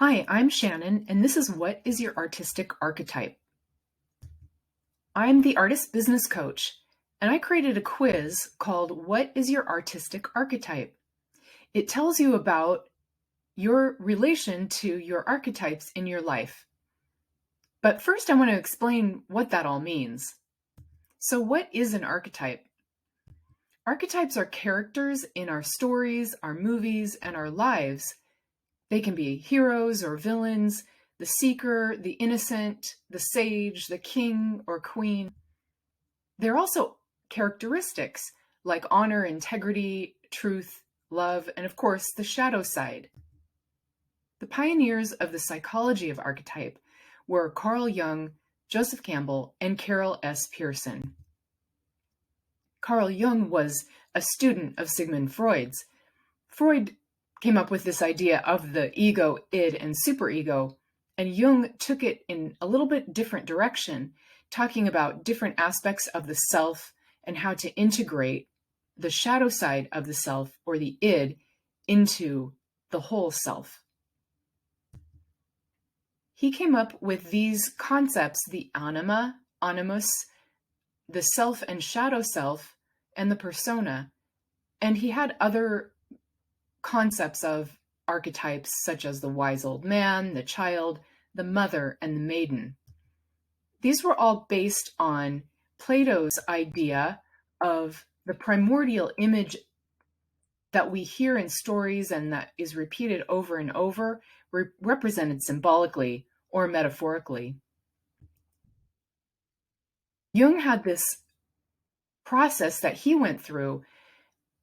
Hi, I'm Shannon, and this is What is Your Artistic Archetype? I'm the artist business coach, and I created a quiz called What is Your Artistic Archetype? It tells you about your relation to your archetypes in your life. But first, I want to explain what that all means. So, what is an archetype? Archetypes are characters in our stories, our movies, and our lives. They can be heroes or villains, the seeker, the innocent, the sage, the king or queen. They're also characteristics like honor, integrity, truth, love, and of course, the shadow side. The pioneers of the psychology of archetype were Carl Jung, Joseph Campbell, and Carol S. Pearson. Carl Jung was a student of Sigmund Freud's. Freud came up with this idea of the ego, id, and superego, and Jung took it in a little bit different direction, talking about different aspects of the self and how to integrate the shadow side of the self, or the id, into the whole self. He came up with these concepts: the anima, animus, the self and shadow self, and the persona. And he had other concepts of archetypes such as the wise old man, the child, the mother, and the maiden. These were all based on Plato's idea of the primordial image that we hear in stories and that is repeated over and over, represented symbolically or metaphorically. Jung had this process that he went through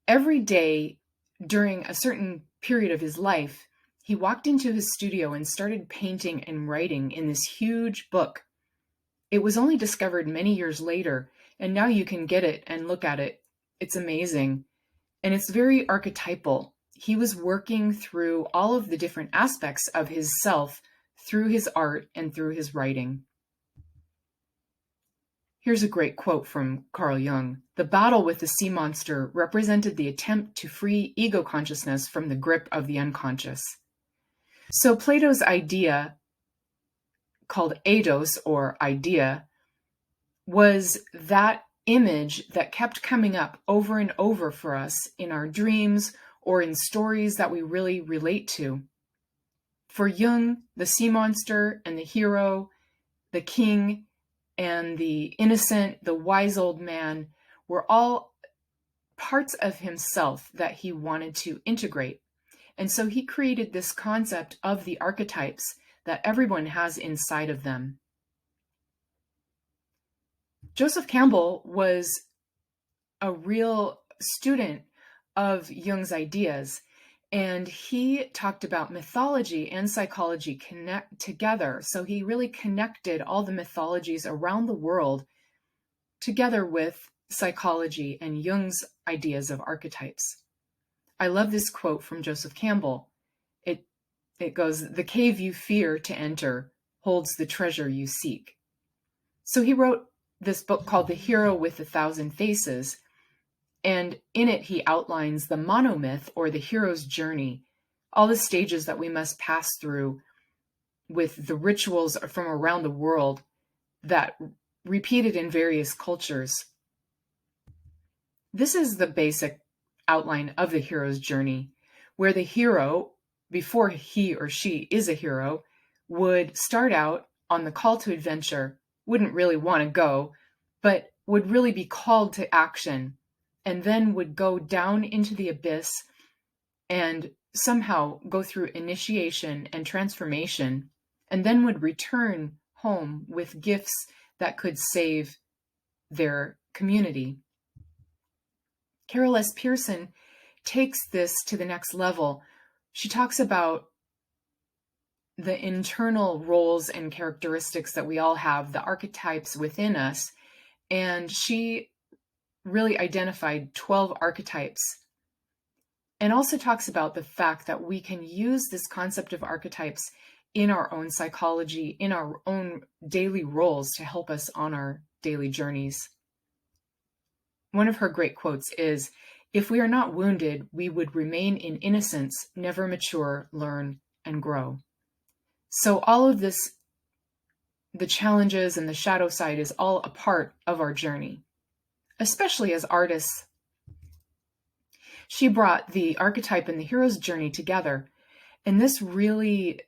every day during a certain period of his life. He walked into his studio and started painting and writing in this huge book. It was only discovered many years later, and now you can get it and look at it. It's amazing. And it's very archetypal. He was working through all of the different aspects of his self through his art and through his writing. Here's a great quote from Carl Jung. "The battle with the sea monster represented the attempt to free ego consciousness from the grip of the unconscious." So Plato's idea, called eidos, or idea, was that image that kept coming up over and over for us in our dreams or in stories that we really relate to. For Jung, the sea monster and the hero, the king and the innocent, the wise old man, were all parts of himself that he wanted to integrate. And so he created this concept of the archetypes that everyone has inside of them. Joseph Campbell was a real student of Jung's ideas, and he talked about mythology and psychology connect together. So he really connected all the mythologies around the world together with psychology and Jung's ideas of archetypes. I love this quote from Joseph Campbell. It goes, "The cave you fear to enter holds the treasure you seek." So he wrote this book called The Hero with a Thousand Faces, and in it he outlines the monomyth, or the hero's journey, all the stages that we must pass through with the rituals from around the world that repeated in various cultures. This is the basic outline of the hero's journey, where the hero, before he or she is a hero, would start out on the call to adventure, wouldn't really want to go, but would really be called to action, and then would go down into the abyss and somehow go through initiation and transformation, and then would return home with gifts that could save their community. Carol S. Pearson takes this to the next level. She talks about the internal roles and characteristics that we all have, the archetypes within us, and she really identified 12 archetypes, and also talks about the fact that we can use this concept of archetypes in our own psychology, in our own daily roles to help us on our daily journeys. One of her great quotes is, "If we are not wounded, we would remain in innocence, never mature, learn, and grow." So all of this, the challenges and the shadow side, is all a part of our journey, especially as artists. She brought the archetype and the hero's journey together, and this really,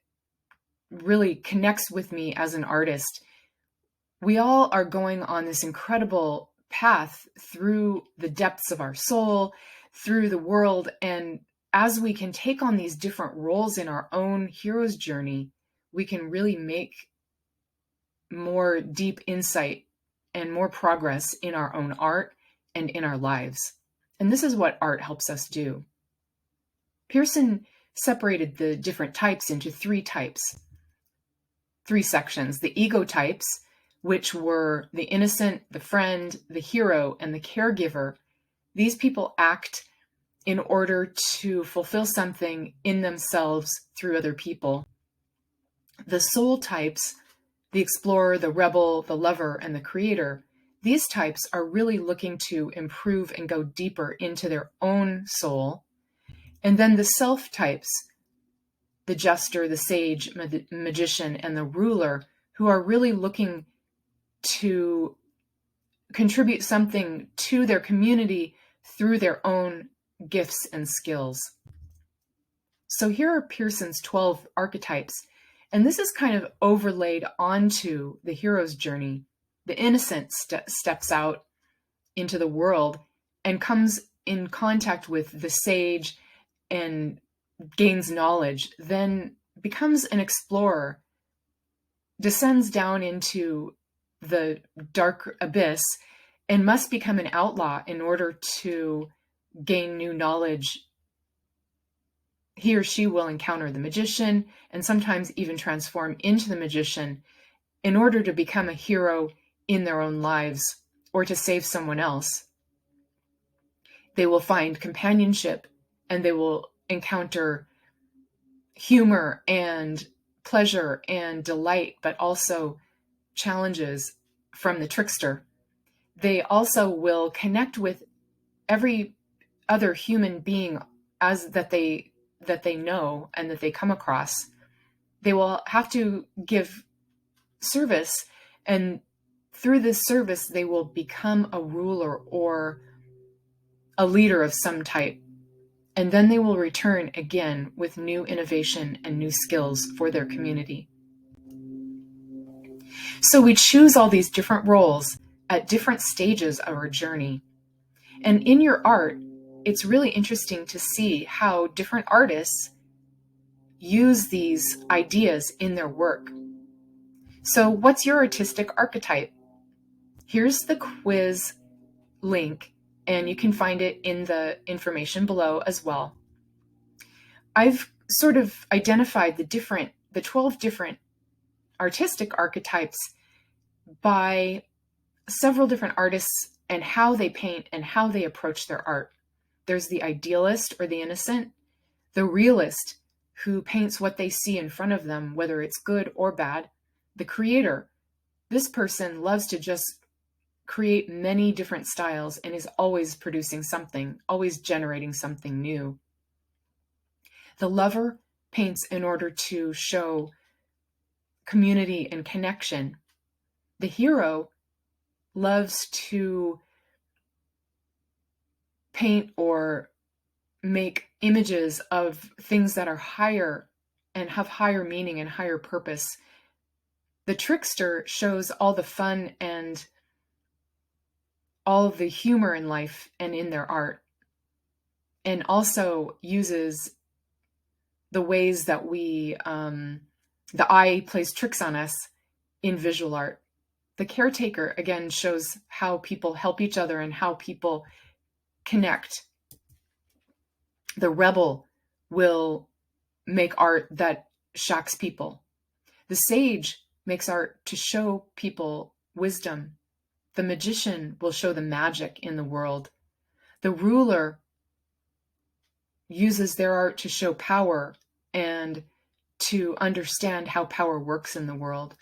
really connects with me as an artist. We all are going on this incredible path through the depths of our soul, through the world, and as we can take on these different roles in our own hero's journey, we can really make more deep insight and more progress in our own art and in our lives. And this is what art helps us do. Pearson separated the different types into three sections: the ego types, which were the innocent, the friend, the hero, and the caregiver. These people act in order to fulfill something in themselves through other people. The soul types, the explorer, the rebel, the lover, and the creator, these types are really looking to improve and go deeper into their own soul. And then the self types, the jester, the sage, magician, and the ruler, who are really looking to contribute something to their community through their own gifts and skills. So here are Pearson's 12 archetypes, and this is kind of overlaid onto the hero's journey. The innocent steps out into the world and comes in contact with the sage and gains knowledge, then becomes an explorer, descends down into the dark abyss, and must become an outlaw in order to gain new knowledge. He or she will encounter the magician and sometimes even transform into the magician in order to become a hero in their own lives or to save someone else. They will find companionship and they will encounter humor and pleasure and delight, but also challenges from the trickster. They also will connect with every other human being that they know and that they come across. They will have to give service, and through this service they will become a ruler or a leader of some type. And then they will return again with new innovation and new skills for their community. So we choose all these different roles at different stages of our journey. And in your art, it's really interesting to see how different artists use these ideas in their work. So what's your artistic archetype? Here's the quiz link, and you can find it in the information below as well. I've sort of identified the 12 different artistic archetypes by several different artists and how they paint and how they approach their art. There's the idealist or the innocent, the realist, who paints what they see in front of them, whether it's good or bad, the creator. This person loves to just create many different styles and is always producing something, always generating something new. The lover paints in order to show community and connection. The hero loves to paint or make images of things that are higher and have higher meaning and higher purpose. The trickster shows all the fun and all of the humor in life and in their art, and also uses the ways that the eye plays tricks on us in visual art. The caretaker, again, shows how people help each other and how people connect. The rebel will make art that shocks people. The sage makes art to show people wisdom. The magician will show the magic in the world. The ruler uses their art to show power and to understand how power works in the world.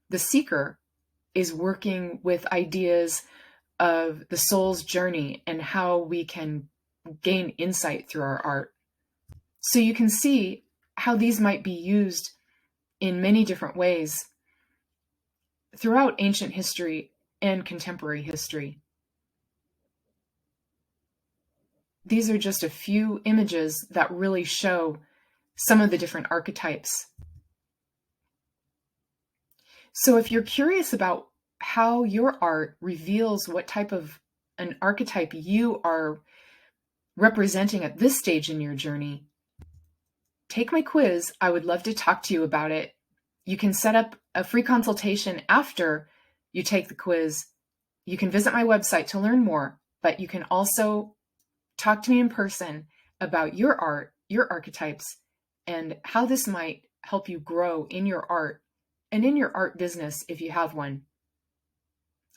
The seeker is working with ideas of the soul's journey and how we can gain insight through our art. So you can see how these might be used in many different ways throughout ancient history and contemporary history. These are just a few images that really show some of the different archetypes. So if you're curious about how your art reveals what type of an archetype you are representing at this stage in your journey, take my quiz. I would love to talk to you about it. You can set up a free consultation after you take the quiz. You can visit my website to learn more, but you can also talk to me in person about your art, your archetypes, and how this might help you grow in your art and in your art business if you have one.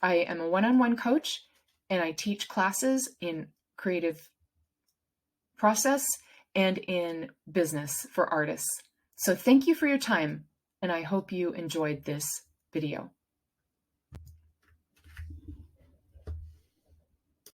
I am a one-on-one coach, and I teach classes in creative process and in business for artists. So thank you for your time, and I hope you enjoyed this video.